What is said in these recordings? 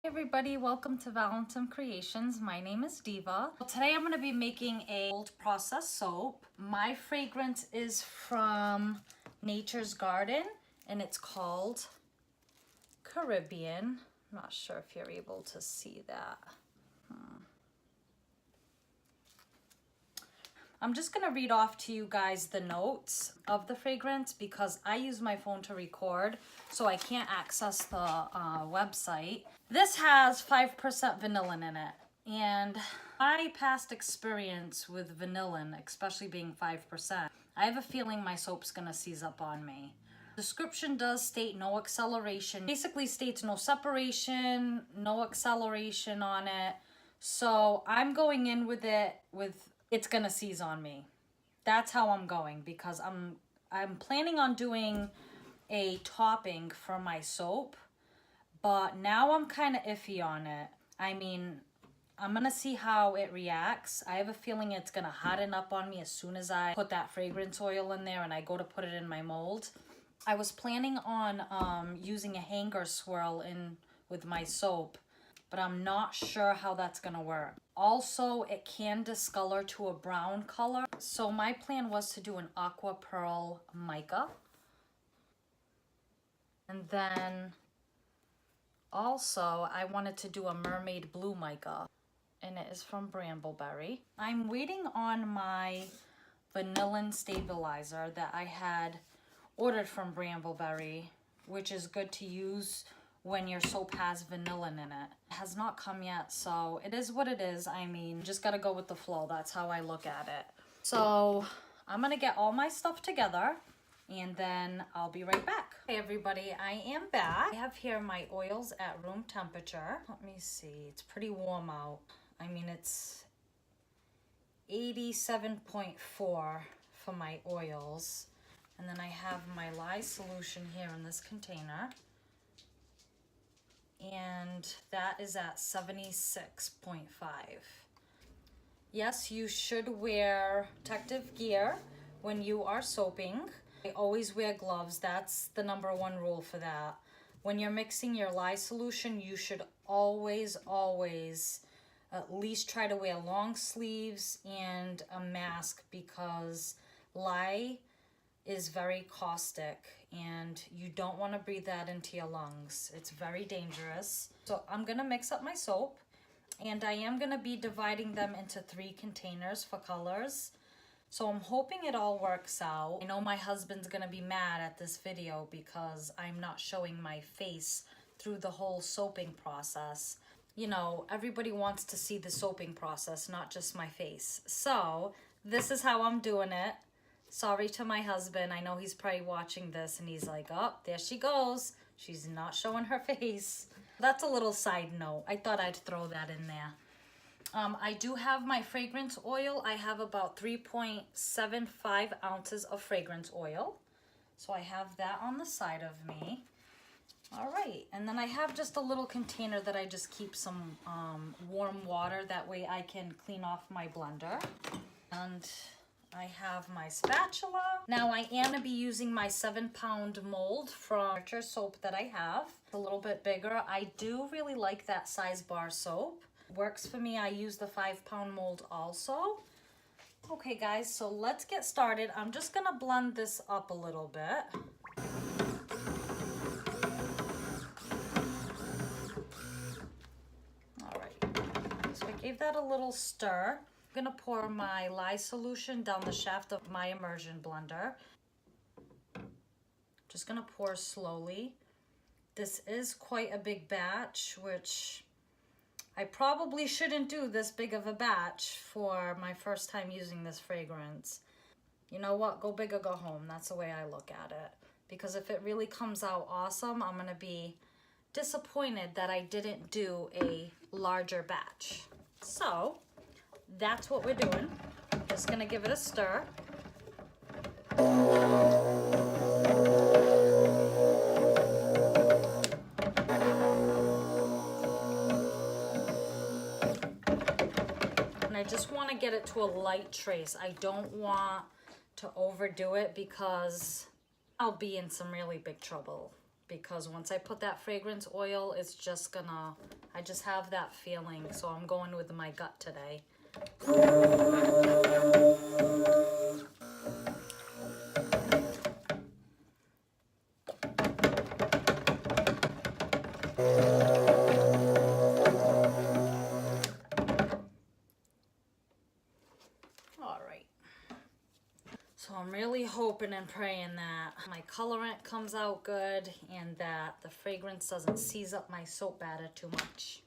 Hey everybody, welcome to Valentin Creations. My name is Diva. Today I'm going to be making a cold process soap. My fragrance is from Nature's Garden and it's called Caribbean. I'm not sure if you're able to see that. I'm just going to read off to you guys the notes of the fragrance because I use my phone to record, so I can't access the website. This has 5% vanillin in it, and my past experience with vanillin, especially being 5%, I have a feeling my soap's going to seize up on me. Description does state no acceleration. Basically states no separation, no acceleration on it. So I'm going in with it with it's gonna seize on me. That's how I'm going because I'm planning on doing a topping for my soap, but now I'm kind of iffy on it. I mean, I'm gonna see how it reacts. I have a feeling it's gonna harden up on me as soon as I put that fragrance oil in there and I go to put it in my mold. I was planning on using a hanger swirl in with my soap, but I'm not sure how that's gonna work. Also, it can discolor to a brown color. So my plan was to do an Aqua Pearl mica. And then also I wanted to do a Mermaid blue mica, and it is from Brambleberry. I'm waiting on my vanillin stabilizer that I had ordered from Brambleberry, which is good to use when your soap has vanillin in it. It has not come yet, so it is what it is. I mean, just gotta go with the flow. That's how I look at it. So I'm gonna get all my stuff together and then I'll be right back. Hey everybody, I am back. I have here my oils at room temperature. Let me see, it's pretty warm out. I mean, it's 87.4 for my oils. And then I have my lye solution here in this container. And that is at 76.5. Yes, you should wear protective gear when you are soaping. I always wear gloves. That's the #1 rule for that. When you're mixing your lye solution, you should always at least try to wear long sleeves and a mask because lye is very caustic and you don't want to breathe that into your lungs. It's very dangerous. So I'm gonna mix up my soap and I am gonna be dividing them into 3 containers for colors. So I'm hoping it all works out. I know my husband's gonna be mad at this video because I'm not showing my face through the whole soaping process. You know, everybody wants to see the soaping process, not just my face. So this is how I'm doing it. Sorry to my husband. I know he's probably watching this and he's like, oh, there she goes. She's not showing her face. That's a little side note. I thought I'd throw that in there. I do have my fragrance oil. I have about 3.75 ounces of fragrance oil. So I have that on the side of me. All right, and then I have just a little container that I just keep some warm water. That way I can clean off my blender. And I have my spatula. Now I am going to be using my 7-pound mold from Nurture soap that I have. It's a little bit bigger. I do really like that size bar soap. Works for me. I use the 5-pound mold also. Okay guys, so let's get started. I'm just going to blend this up a little bit. All right, so I gave that a little stir. I'm gonna pour my lye solution down the shaft of my immersion blender. Just gonna pour slowly. This is quite a big batch, which I probably shouldn't do this big of a batch for my first time using this fragrance. You know what? Go big or go home. That's the way I look at it. Because if it really comes out awesome, I'm gonna be disappointed that I didn't do a larger batch. So that's what we're doing. Just gonna give it a stir. And I just want to get it to a light trace. I don't want to overdo it because I'll be in some really big trouble. because once I put that fragrance oil, it's just gonna, I just have that feeling. So I'm going with my gut today. So I'm really hoping and praying that my colorant comes out good and that the fragrance doesn't seize up my soap batter too much.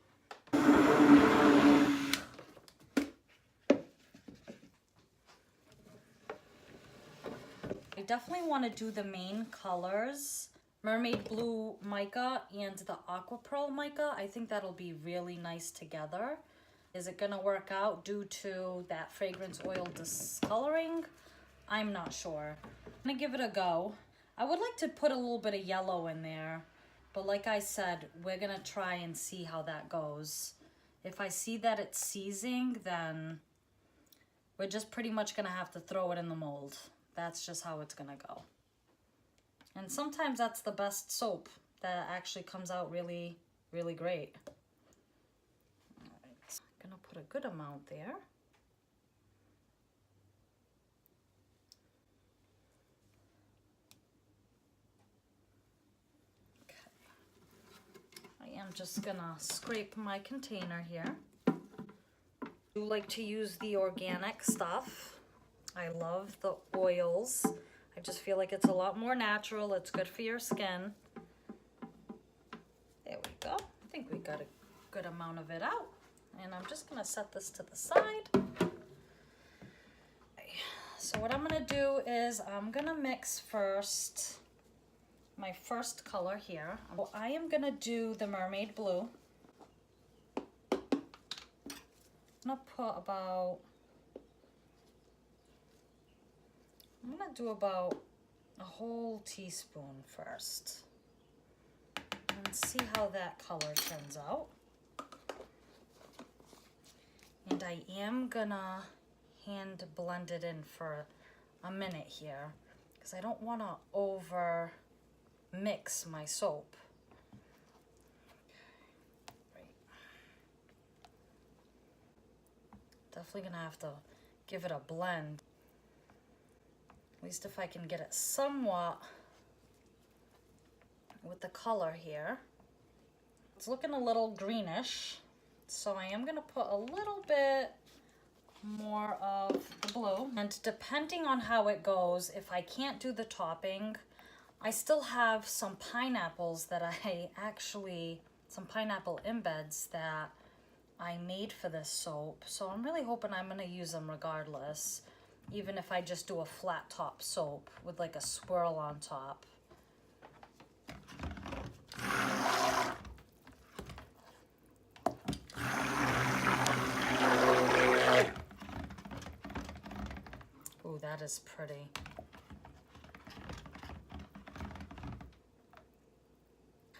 I definitely want to do the main colors, Mermaid Blue Mica and the Aqua Pearl Mica. I think that'll be really nice together. Is it going to work out due to that fragrance oil discoloring? I'm not sure. I'm gonna give it a go. I would like to put a little bit of yellow in there, but like I said, we're gonna try and see how that goes. If I see that it's seizing, then we're just pretty much gonna have to throw it in the mold. That's just how it's gonna go. And sometimes that's the best soap that actually comes out really, really great. All right, I'm gonna put a good amount there. I'm just gonna scrape my container here. I do like to use the organic stuff. I love the oils. I just feel like it's a lot more natural. It's good for your skin. There we go. I think we got a good amount of it out. And I'm just gonna set this to the side. Okay. So what I'm gonna do is I'm gonna mix first my first color here. I am gonna do the Mermaid Blue. I'm gonna put about, I'm gonna do about a whole teaspoon first and see how that color turns out. And I am gonna hand blend it in for a minute here because I don't want to over mix my soap. Right. Definitely gonna have to give it a blend. At least if I can get it somewhat with the color here. It's looking a little greenish, so I am gonna put a little bit more of the blue. And depending on how it goes, if I can't do the topping, I still have some pineapples that some pineapple embeds that I made for this soap. So I'm really hoping I'm gonna use them regardless, even if I just do a flat top soap with like a swirl on top. Ooh, that is pretty.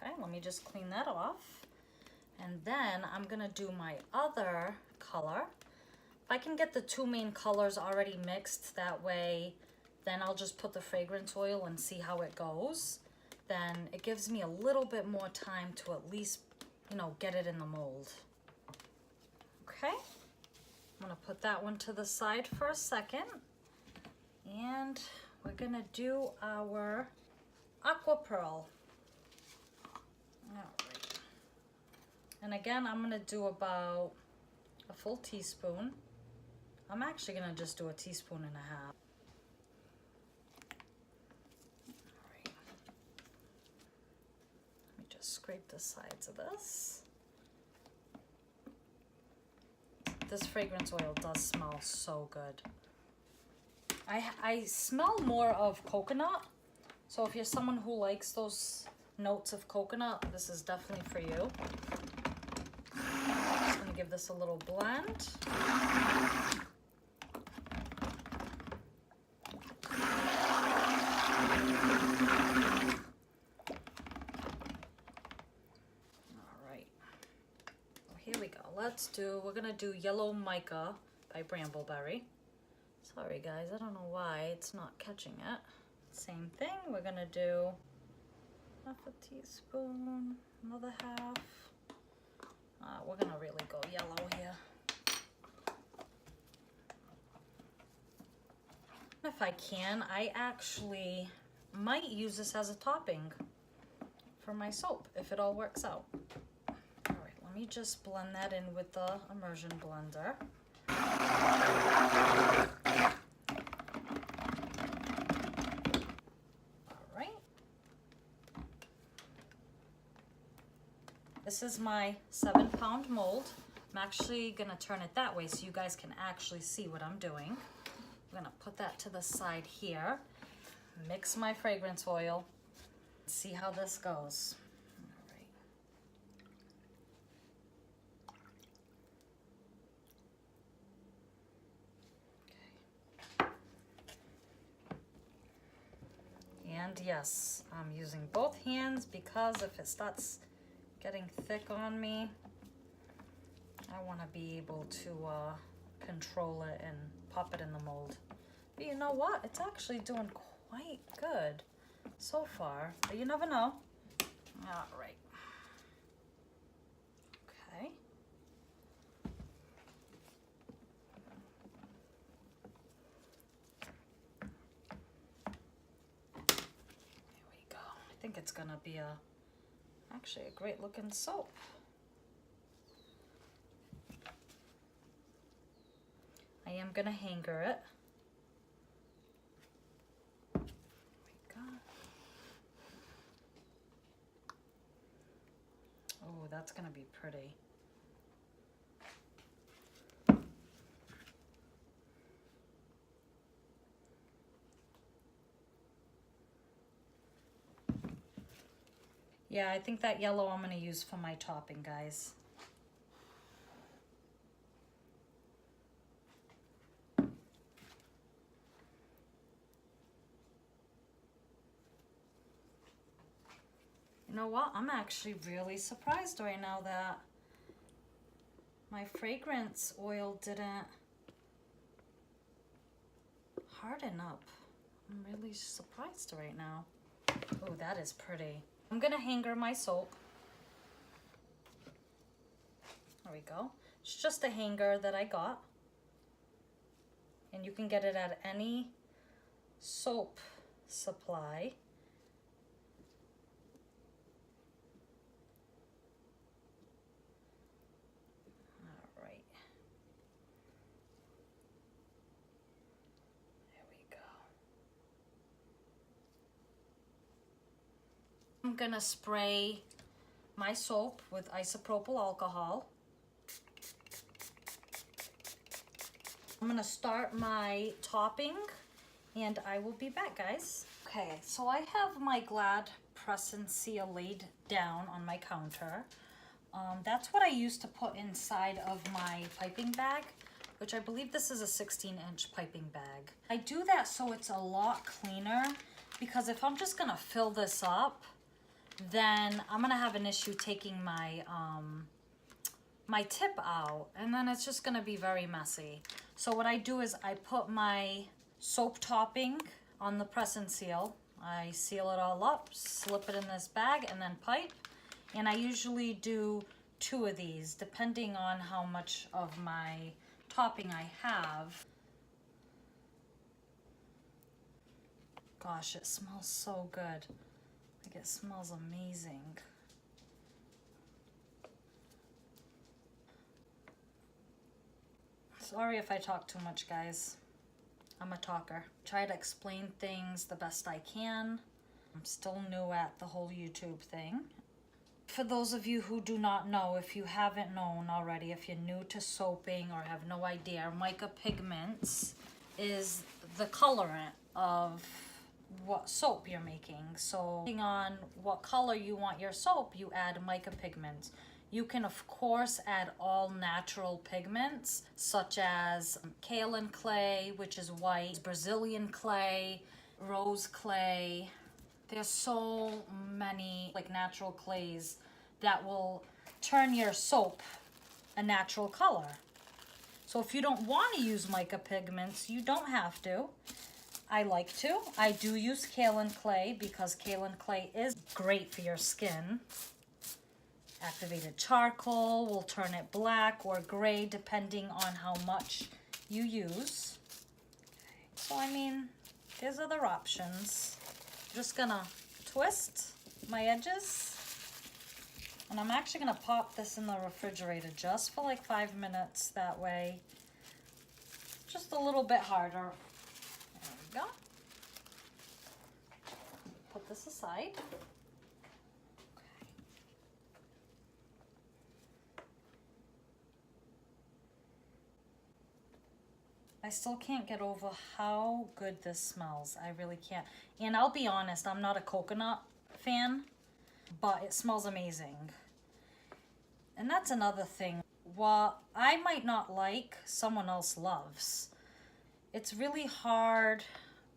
Okay, let me just clean that off. And then I'm gonna do my other color. If I can get the two main colors already mixed, that way, then I'll just put the fragrance oil and see how it goes. Then it gives me a little bit more time to at least, you know, get it in the mold. Okay, I'm gonna put that one to the side for a second. And we're gonna do our Aqua Pearl. All right. And again, I'm gonna do about a full teaspoon. I'm actually gonna just do a teaspoon and a half. All right. Let me just scrape the sides of this. This fragrance oil does smell so good. I smell more of coconut. So if you're someone who likes those notes of coconut, this is definitely for you. I'm just gonna give this a little blend. All right, well, here we go. We're gonna do Yellow Mica by Brambleberry. Sorry guys, I don't know why it's not catching it. Same thing, we're gonna do half a teaspoon, another half. We're gonna really go yellow here. If I can, I actually might use this as a topping for my soap if it all works out. All right, let me just blend that in with the immersion blender. All right. This is my 7-pound mold. I'm actually gonna turn it that way so you guys can actually see what I'm doing. I'm gonna put that to the side here, mix my fragrance oil, see how this goes. All right. Okay. And yes, I'm using both hands because if it starts getting thick on me, I want to be able to control it and pop it in the mold. But you know what? It's actually doing quite good so far, but you never know. All right. Okay. Here we go. I think it's gonna be actually a great looking soap. I am gonna hanger it. There we go. Oh, that's gonna be pretty. Yeah, I think that yellow I'm gonna use for my topping, guys. You know what? I'm actually really surprised right now that my fragrance oil didn't harden up. I'm really surprised right now. Oh, that is pretty. I'm gonna hanger my soap. There we go. It's just a hanger that I got. And you can get it at any soap supply. I'm gonna spray my soap with isopropyl alcohol. I'm gonna start my topping and I will be back, guys. Okay, so I have my Glad Press and Seal laid down on my counter. That's what I used to put inside of my piping bag, which I believe this is a 16-inch piping bag. I do that so it's a lot cleaner, because if I'm just gonna fill this up, then I'm gonna have an issue taking my my tip out, and then it's just gonna be very messy. So what I do is I put my soap topping on the press and seal. I seal it all up, slip it in this bag, and then pipe. And I usually do 2 of these, depending on how much of my topping I have. Gosh, it smells so good. Like, it smells amazing. Sorry if I talk too much, guys. I'm a talker. Try to explain things the best I can. I'm still new at the whole YouTube thing. For those of you who do not know, if you haven't known already, if you're new to soaping or have no idea, mica pigments is the colorant of what soap you're making. So depending on what color you want your soap, you add mica pigments. You can of course add all natural pigments such as kaolin clay, which is white, Brazilian clay, rose clay. There's so many like natural clays that will turn your soap a natural color. So if you don't want to use mica pigments, you don't have to. I like to. I do use kaolin clay because kaolin clay is great for your skin. Activated charcoal will turn it black or gray depending on how much you use. So I mean, there's other options. I'm just gonna twist my edges. And I'm actually gonna pop this in the refrigerator just for like 5 minutes. That way, just a little bit harder. There we go. Put this aside. I still can't get over how good this smells. I really can't. And I'll be honest, I'm not a coconut fan, but it smells amazing. And that's another thing. What I might not like, someone else loves. It's really hard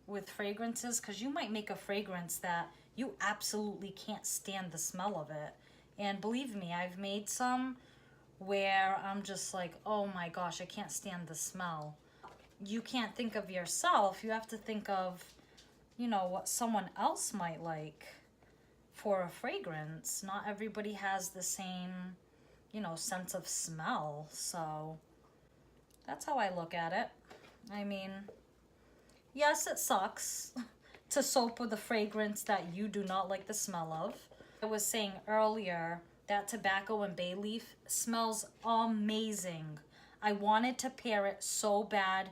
with fragrances because you might make a fragrance that you absolutely can't stand the smell of it. And believe me, I've made some where I'm just like, oh my gosh, I can't stand the smell. You can't think of yourself. You have to think of, you know, what someone else might like for a fragrance. Not everybody has the same, you know, sense of smell. So that's how I look at it. I mean, yes, it sucks to soap with a fragrance that you do not like the smell of. I was saying earlier that tobacco and bay leaf smells amazing. I wanted to pair it so bad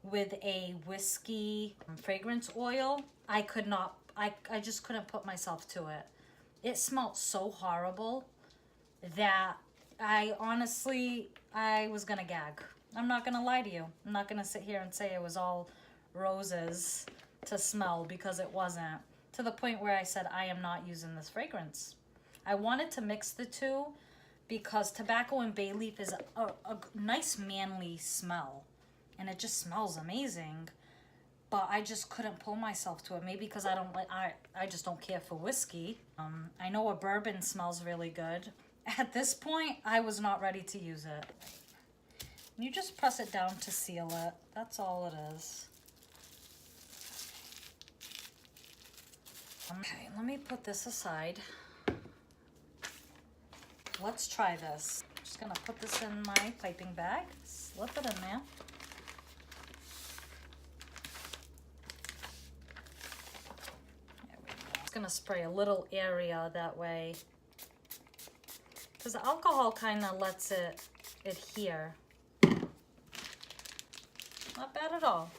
with a whiskey fragrance oil. I could not, I just couldn't put myself to it. It smelled so horrible that I honestly, I was gonna gag. I'm not gonna lie to you. I'm not gonna sit here and say it was all roses to smell because it wasn't. To the point where I said, I am not using this fragrance. I wanted to mix the two because tobacco and bay leaf is a nice manly smell. And it just smells amazing. But I just couldn't pull myself to it. Maybe because I don't like, I just don't care for whiskey. I know a bourbon smells really good. At this point, I was not ready to use it. You just press it down to seal it. That's all it is. Okay, let me put this aside. Let's try this. I'm just gonna put this in my piping bag. Slip it in there. There we go. I'm just gonna spray a little area that way. Because the alcohol kind of lets it adhere. Not bad at all.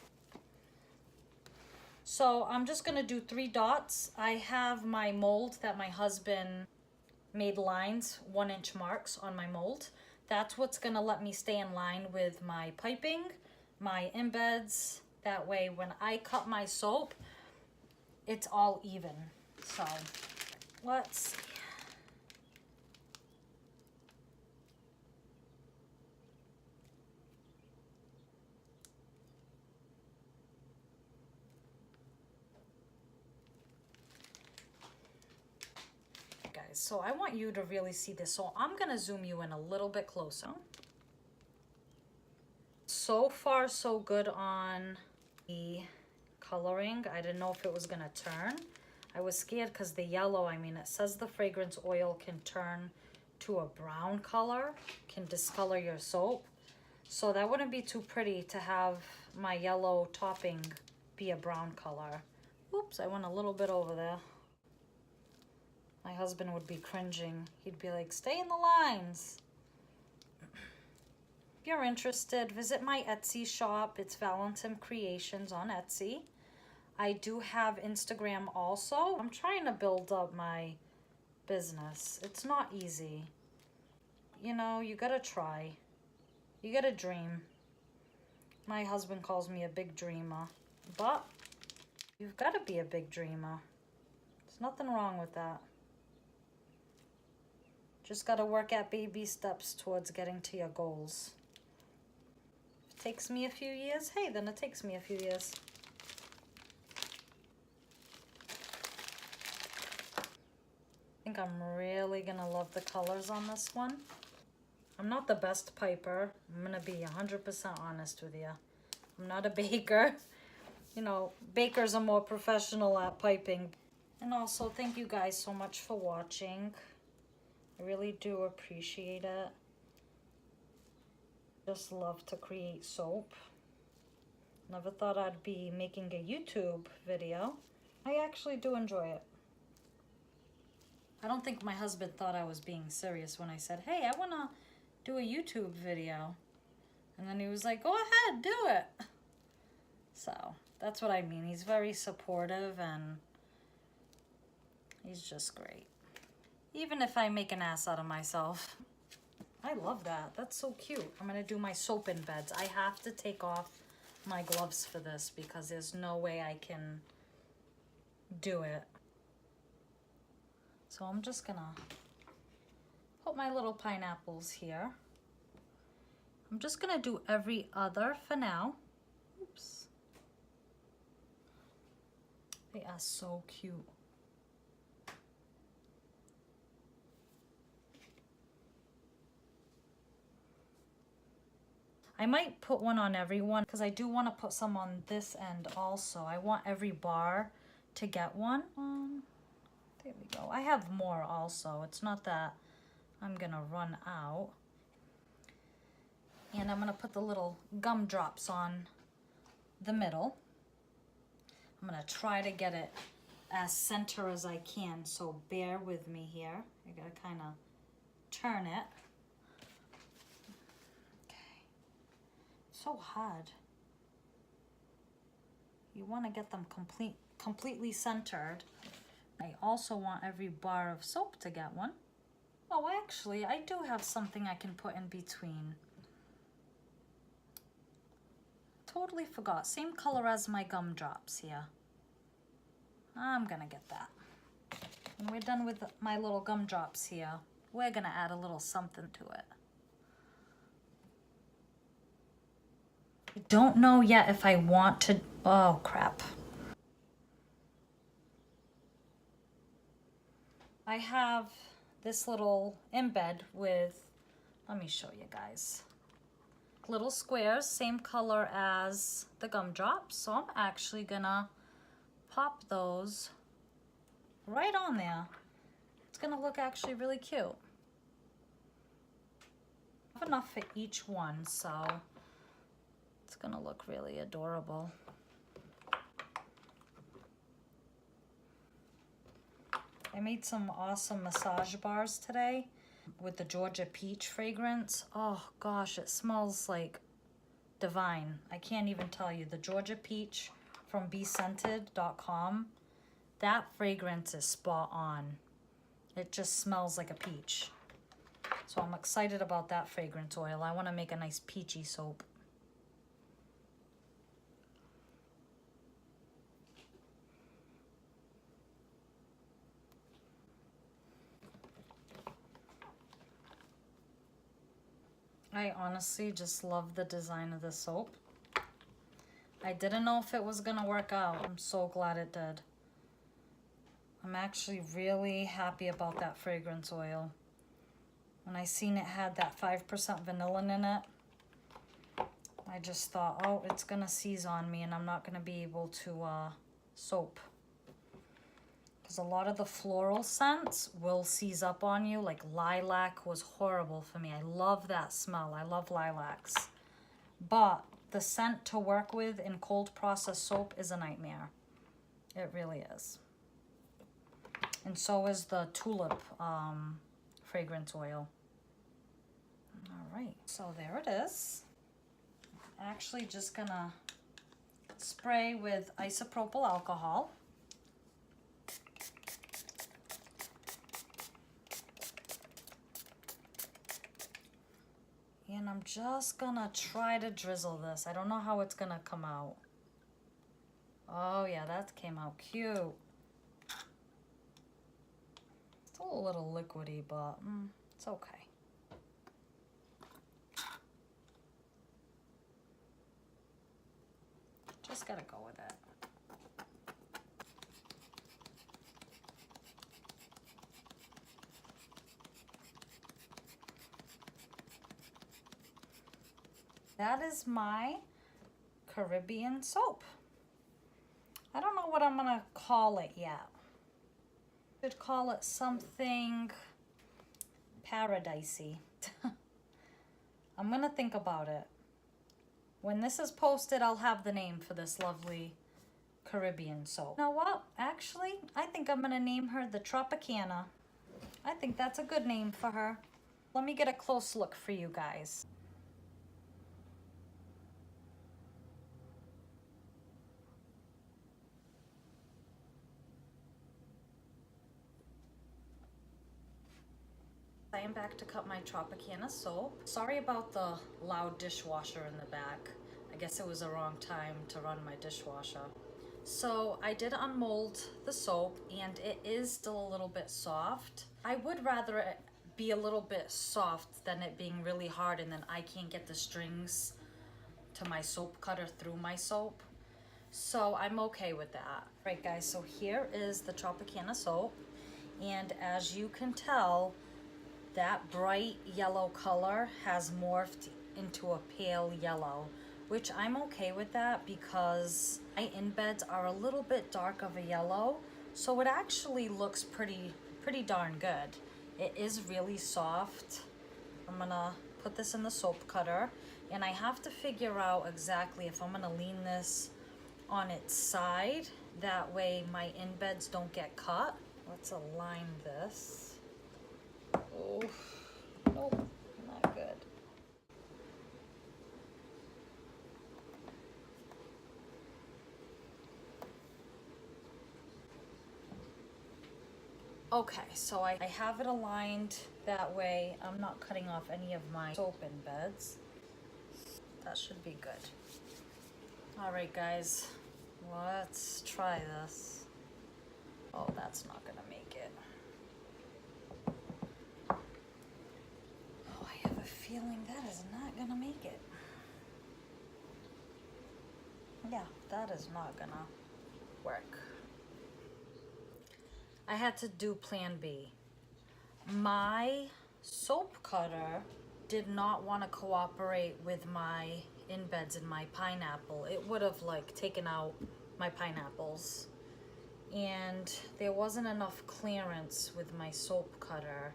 So I'm just gonna do 3 dots. I have my mold that my husband made lines, 1-inch marks on my mold. That's what's gonna let me stay in line with my piping, my embeds. That way when I cut my soap, it's all even. So let's see. So I want you to really see this. So I'm gonna zoom you in a little bit closer. So far, so good on the coloring. I didn't know if it was gonna turn. I was scared because the yellow, I mean, it says the fragrance oil can turn to a brown color, can discolor your soap. So that wouldn't be too pretty to have my yellow topping be a brown color. Oops, I went a little bit over there. My husband would be cringing. He'd be like, stay in the lines. If you're interested, visit my Etsy shop. It's Valentim Creations on Etsy. I do have Instagram also. I'm trying to build up my business. It's not easy. You know, you gotta try. You gotta dream. My husband calls me a big dreamer. But you've gotta be a big dreamer. There's nothing wrong with that. Just got to work at baby steps towards getting to your goals. If it takes me a few years, hey, then it takes me a few years. I think I'm really going to love the colors on this one. I'm not the best piper. I'm going to be 100% honest with you. I'm not a baker. You know, bakers are more professional at piping. And also, thank you guys so much for watching. I really do appreciate it. Just love to create soap. Never thought I'd be making a YouTube video. I actually do enjoy it. I don't think my husband thought I was being serious when I said, hey, I want to do a YouTube video. And then he was like, go ahead, do it. So that's what I mean. He's very supportive and he's just great. Even if I make an ass out of myself. I love that. That's so cute. I'm going to do my soap in beds. I have to take off my gloves for this because there's no way I can do it. So I'm just going to put my little pineapples here. I'm just going to do every other for now. Oops. They are so cute. I might put one on everyone because I do want to put some on this end also. I want every bar to get one. There we go. I have more also. It's not that I'm going to run out. And I'm going to put the little gumdrops on the middle. I'm going to try to get it as center as I can, so bear with me here. I got to kind of turn it. Okay. So hard. You want to get them completely centered. I also want every bar of soap to get one. Oh, actually, I do have something I can put in between. Totally forgot. Same color as my gumdrops here. I'm gonna get that. When we're done with my little gumdrops here, we're gonna add a little something to it. I don't know yet if I want to... Oh, crap. I have this little embed with... Let me show you guys. Little squares, same color as the gumdrops. So I'm actually gonna pop those right on there. It's gonna look actually really cute. I have enough for each one, so it's gonna look really adorable. I made some awesome massage bars today with the Georgia Peach fragrance. Oh gosh, it smells like divine. I can't even tell you. The Georgia Peach from bescented.com. That fragrance is spot on. It just smells like a peach. So I'm excited about that fragrance oil. I want to make a nice peachy soap. I honestly just love the design of the soap. I didn't know if it was gonna work out. I'm so glad it did. I'm actually really happy about that fragrance oil. When I seen it had that 5% vanilla in it, I just thought, oh, it's gonna seize on me and I'm not gonna be able to soap. Because a lot of the floral scents will seize up on you. Like lilac was horrible for me. I love that smell. I love lilacs. But the scent to work with in cold process soap is a nightmare. It really is. And so is the tulip fragrance oil. All right, so there it is. Actually just gonna spray with isopropyl alcohol. And I'm just gonna try to drizzle this. I don't know how it's gonna come out. Oh yeah, that came out cute. Still a little liquidy, but it's okay. Just gotta go with it. That is my Caribbean soap. know what I'm gonna call it yet. Should call it something paradisey. I'm gonna think about it. When this is posted, I'll have the name for this lovely Caribbean soap. You know what? Actually, I think I'm gonna name her the Tropicana. I think that's a good name for her. Let me get a close look for you guys. I am back to cut my Tropicana soap. Sorry about the loud dishwasher in the back. I guess it was the wrong time to run my dishwasher. So I did unmold the soap and it is still a little bit soft. I would rather it be a little bit soft than it being really hard and then I can't get the strings to my soap cutter through my soap. So I'm okay with that. Right guys, so here is the Tropicana soap. And as you can tell, that bright yellow color has morphed into a pale yellow, which I'm okay with that because my in-beds are a little bit dark of a yellow, so it actually looks pretty darn good. It is really soft. I'm gonna put this in the soap cutter and I have to figure out exactly if I'm gonna lean this on its side, that way my in-beds don't get cut. Let's align this. Oh, nope, not good. Okay, so I have it aligned that way. I'm not cutting off any of my soap in-beds. That should be good. All right, guys, let's try this. Oh, that's not gonna make it. Oh, I have a feeling that is not gonna make it. Yeah, that is not gonna work. I had to do plan B. My soap cutter did not want to cooperate with my in-beds in my pineapple. It would have like taken out my pineapples. And there wasn't enough clearance with my soap cutter.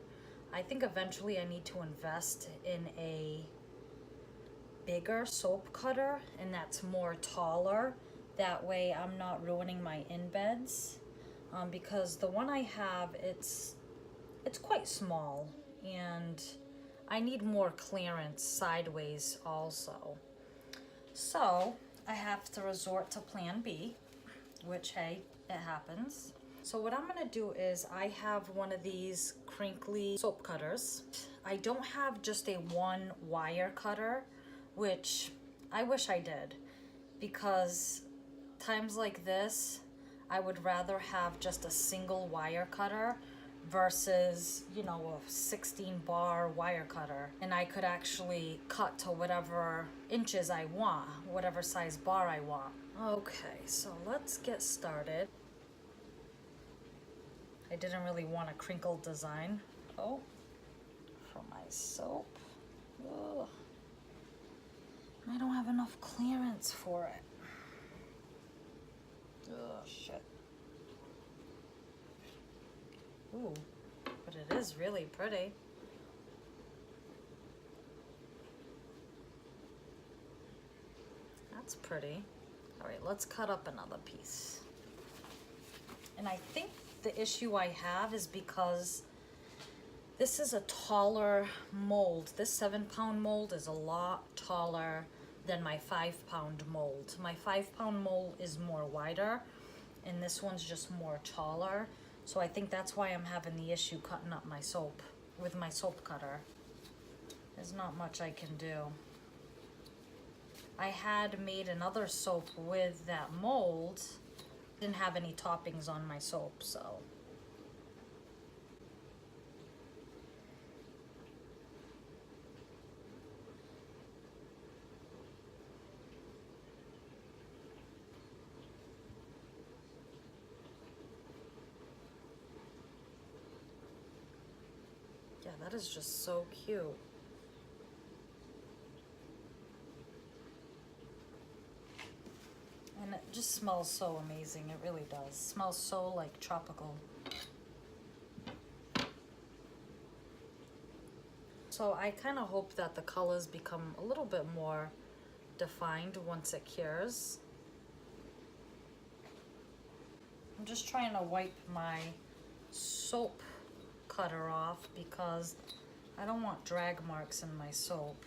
I think eventually I need to invest in a bigger soap cutter and that's more taller. That way I'm not ruining my in-beds. Because the one I have, it's quite small and I need more clearance sideways also. So I have to resort to plan B, which hey, it happens. So what I'm gonna do is I have one of these crinkly soap cutters. I don't have just a one wire cutter, which I wish I did, because times like this, I would rather have just a single wire cutter versus, you know, a 16 bar wire cutter. And I could actually cut to whatever inches I want, whatever size bar I want. Okay, so let's get started. I didn't really want a crinkled design. Oh, for my soap. Ugh. I don't have enough clearance for it. Oh, shit. Ooh, but it is really pretty. That's pretty. All right, let's cut up another piece. And I think the issue I have is because this is a taller mold. This 7-pound mold is a lot taller than my 5-pound mold. My 5-pound mold is more wider and this one's just more taller. So I think that's why I'm having the issue cutting up my soap with my soap cutter. There's not much I can do. I had made another soap with that mold. Didn't have any toppings on my soap, so. Yeah, that is just so cute. And It just smells so amazing. It really does. Smells so like tropical. So I kind of hope that the colors become a little bit more defined once it cures. I'm just trying to wipe my soap cutter off because I don't want drag marks in my soap.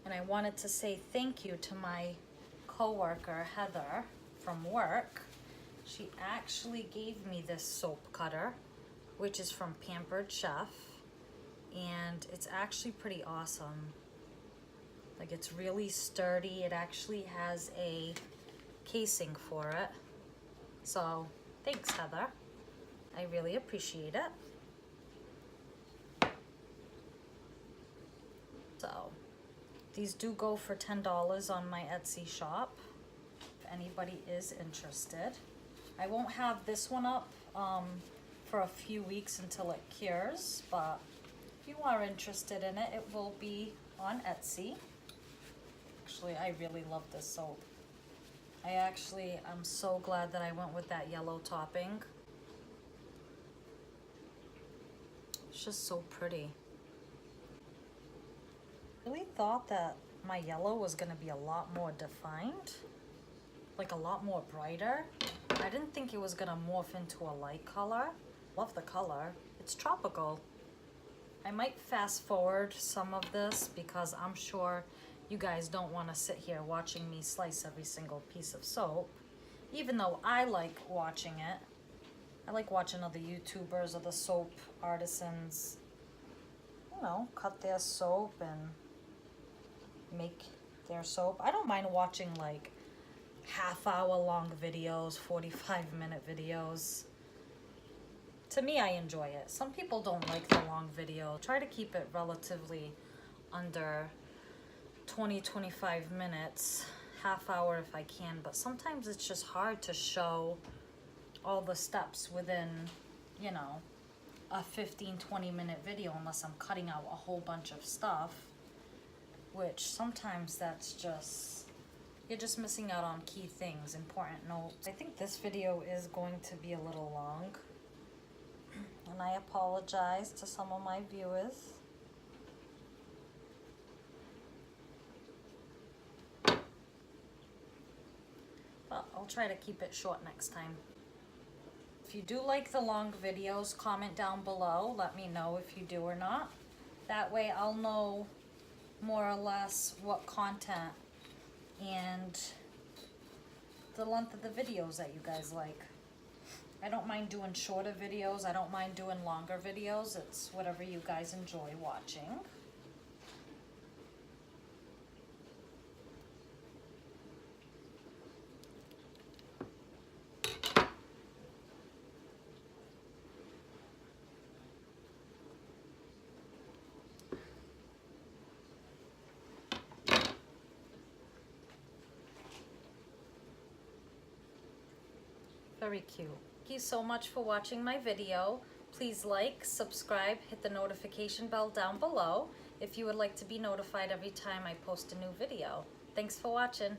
And I wanted to say thank you to my coworker Heather from work. She actually gave me this soap cutter, which is from Pampered Chef, and it's actually pretty awesome. Like, it's really sturdy. It actually has a casing for it. So thanks, Heather. I really appreciate it. So these do go for $10 on my Etsy shop if anybody is interested. I won't have this one up for a few weeks until it cures, but if you are interested in it, it will be on Etsy. Actually, I really love this soap. I'm so glad that I went with that yellow topping. It's just so pretty. I really thought that my yellow was gonna be a lot more defined, like a lot more brighter. I didn't think it was gonna morph into a light color. Love the color. It's tropical. I might fast forward some of this because I'm sure you guys don't want to sit here watching me slice every single piece of soap, even though I like watching it. I like watching other YouTubers or the soap artisans, you know, cut their soap and make their soap. I don't mind watching like half-hour long videos, 45-minute videos. To me, I enjoy it. Some people don't like the long video. Try to keep it relatively under 20-25 minutes, half hour if I can, but sometimes it's just hard to show all the steps within, you know, a 15-20 minute video unless I'm cutting out a whole bunch of stuff, which sometimes that's just, you're just missing out on key things, important notes. I think this video is going to be a little long, and I apologize to some of my viewers. But I'll try to keep it short next time. If you do like the long videos, comment down below. Let me know if you do or not. That way I'll know more or less what content and the length of the videos that you guys like. I don't mind doing shorter videos. I don't mind doing longer videos. It's whatever you guys enjoy watching. Very cute. Thank you so much for watching my video. Please like, subscribe, hit the notification bell down below if you would like to be notified every time I post a new video. Thanks for watching.